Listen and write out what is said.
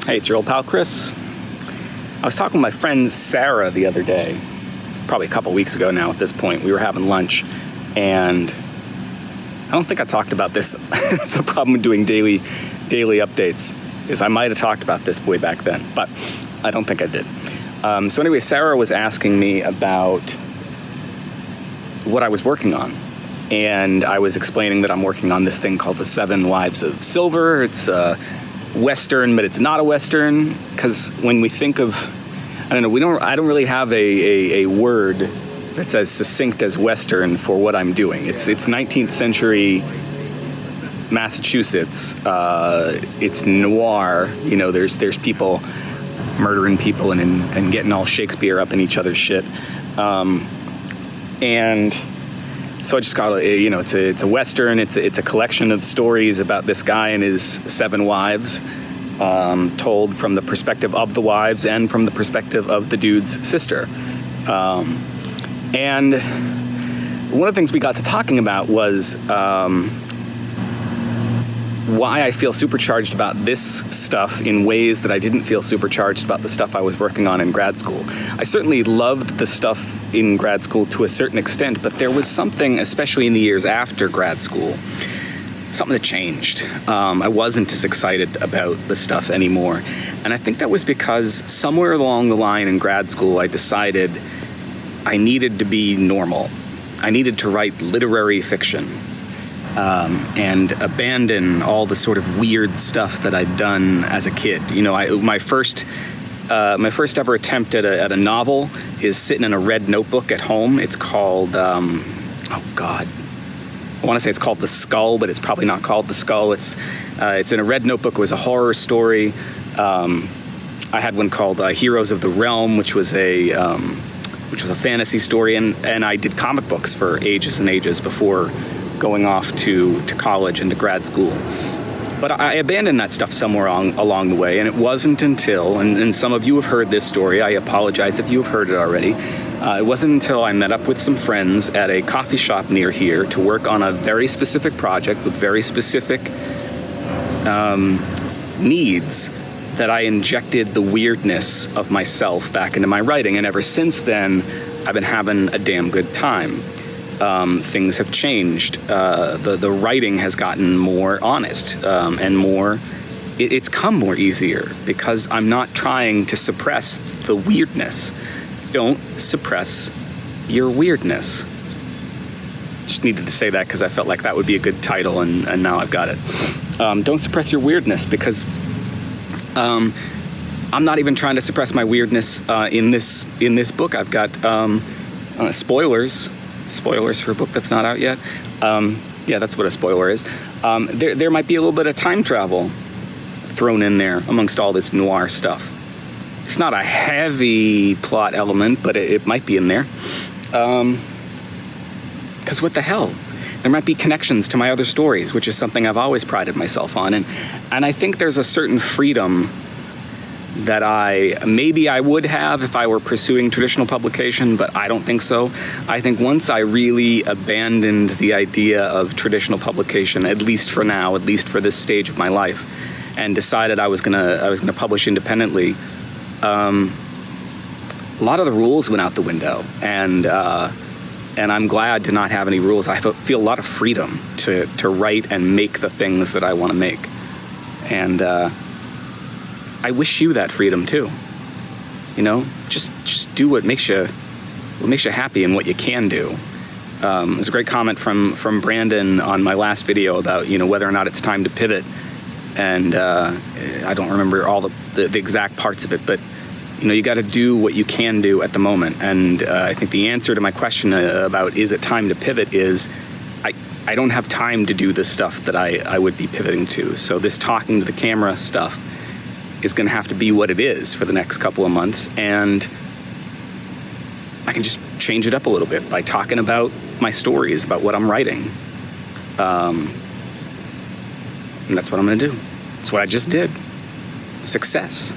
Hey, it's your old pal Chris. I was talking with my friend Sarah the other day. It's probably a couple weeks ago now at this point. We were having lunch, and I don't think I talked about this. It's a problem with doing daily updates, is I might have talked about this way back then, but I don't think I did. So anyway, Sarah was asking me about what I was working on. And I was explaining that I'm working on this thing called The Seven Wives of Silver. It's a Western, but it's not a Western, because when we think of, I don't really have a word that's as succinct as Western for what I'm doing. It's 19th century Massachusetts. It's noir. You know, there's people murdering people and getting all Shakespeare up in each other's shit. And so I just call it, it's a Western. It's a collection of stories about this guy and his seven wives, told from the perspective of the wives and from the perspective of the dude's sister. And one of the things we got to talking about was why I feel supercharged about this stuff in ways that I didn't feel supercharged about the stuff I was working on in grad school. I certainly loved the stuff in grad school to a certain extent, but there was something, especially in the years after grad school, something that changed. I wasn't as excited about the stuff anymore. And I think that was because somewhere along the line in grad school, I decided I needed to be normal. I needed to write literary fiction. And abandon all the sort of weird stuff that I'd done as a kid. You know, my first ever attempt at a novel is sitting in a red notebook at home. It's called, I want to say it's called The Skull, but it's probably not called The Skull. It's in a red notebook. It was a horror story. I had one called Heroes of the Realm, which was a fantasy story, and I did comic books for ages and ages before going off to college and to grad school. But I abandoned that stuff somewhere along the way, and it wasn't until, and some of you have heard this story, I apologize if you have heard it already, it wasn't until I met up with some friends at a coffee shop near here to work on a very specific project with very specific needs that I injected the weirdness of myself back into my writing, and ever since then, I've been having a damn good time. Things have changed. The writing has gotten more honest and more. It's come more easier because I'm not trying to suppress the weirdness. Don't suppress your weirdness. Just needed to say that because I felt like that would be a good title, and now I've got it. Don't suppress your weirdness, because I'm not even trying to suppress my weirdness in this book. I've got spoilers for a book that's not out yet. Yeah, that's what a spoiler is. There might be a little bit of time travel thrown in there amongst all this noir stuff. It's not a heavy plot element, but it might be in there. Because what the hell? There might be connections to my other stories, which is something I've always prided myself on. And I think there's a certain freedom that maybe I would have if I were pursuing traditional publication, but I don't think so. I think once I really abandoned the idea of traditional publication, at least for now, at least for this stage of my life, and decided I was gonna publish independently, a lot of the rules went out the window, and I'm glad to not have any rules. I feel a lot of freedom to write and make the things that I want to make, and I wish you that freedom too. You know, just do what makes you happy and what you can do. There's a great comment from Brandon on my last video about, whether or not it's time to pivot, and I don't remember all the exact parts of it, but you got to do what you can do at the moment. And I think the answer to my question about is it time to pivot is I don't have time to do the stuff that I would be pivoting to. So this talking to the camera stuff is going to have to be what it is for the next couple of months, and I can just change it up a little bit by talking about my stories, about what I'm writing. And that's what I'm going to do. That's what I just did. Success.